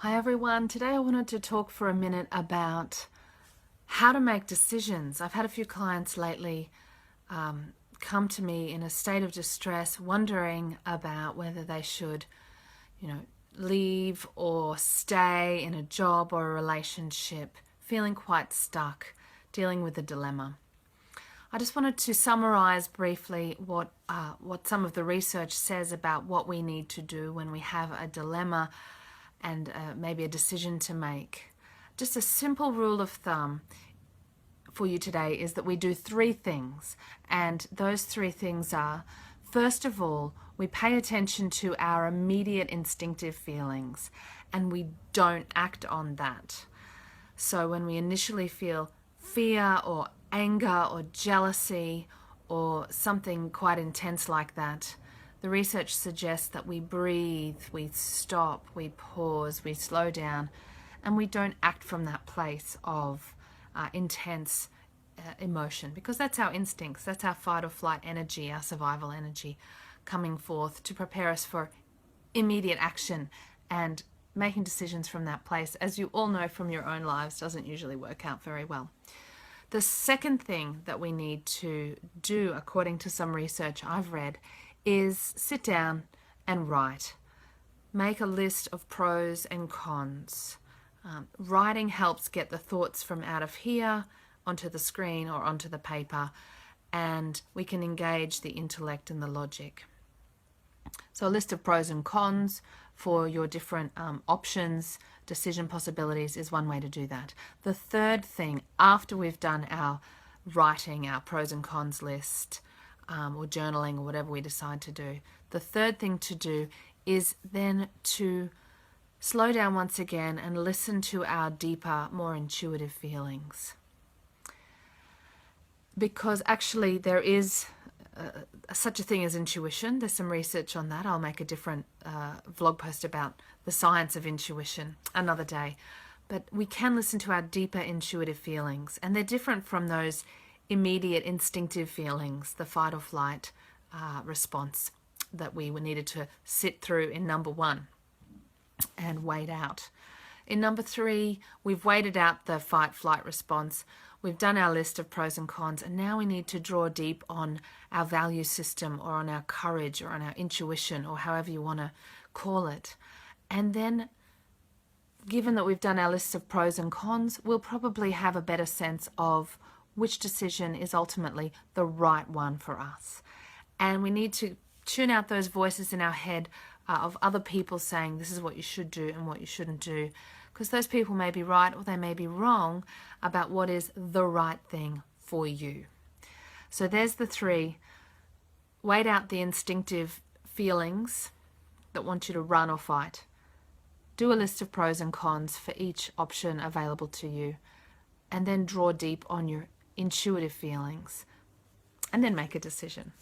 Hi everyone, today I wanted to talk for a minute about how to make decisions. I've had a few clients lately come to me in a state of distress, wondering about whether they should, leave or stay in a job or a relationship, feeling quite stuck, dealing with a dilemma. I just wanted to summarize briefly what some of the research says about what we need to do when we have a dilemma and maybe a decision to make. Just a simple rule of thumb for you today is that we do three things, and those three things are, first of all, we pay attention to our immediate instinctive feelings and we don't act on that. So when we initially feel fear or anger or jealousy or something quite intense like that, the research suggests that we breathe, we stop, we pause, we slow down, and we don't act from that place of intense emotion, because that's our instincts, that's our fight or flight energy, our survival energy coming forth to prepare us for immediate action, and making decisions from that place, as you all know from your own lives, doesn't usually work out very well. The second thing that we need to do, according to some research I've read, is sit down and write. Make a list of pros and cons. Writing helps get the thoughts from out of here onto the screen or onto the paper, and we can engage the intellect and the logic. So a list of pros and cons for your different options, decision possibilities is one way to do that. The third thing, after we've done our writing, our pros and cons list, or journaling, or whatever we decide to do, the third thing to do is then to slow down once again and listen to our deeper, more intuitive feelings. Because actually there is such a thing as intuition. There's some research on that. I'll make a different vlog post about the science of intuition another day. But we can listen to our deeper intuitive feelings, and they're different from those immediate instinctive feelings, the fight or flight response that we needed to sit through in number one and wait out. In number three, we've waited out the fight-flight response. We've done our list of pros and cons, and now we need to draw deep on our value system, or on our courage, or on our intuition, or however you want to call it. And then, given that we've done our list of pros and cons, we'll probably have a better sense of which decision is ultimately the right one for us. And we need to tune out those voices in our head of other people saying this is what you should do and what you shouldn't do, because those people may be right or they may be wrong about what is the right thing for you. So there's the three. Wait out the instinctive feelings that want you to run or fight. Do a list of pros and cons for each option available to you, and then draw deep on your intuitive feelings, and then make a decision.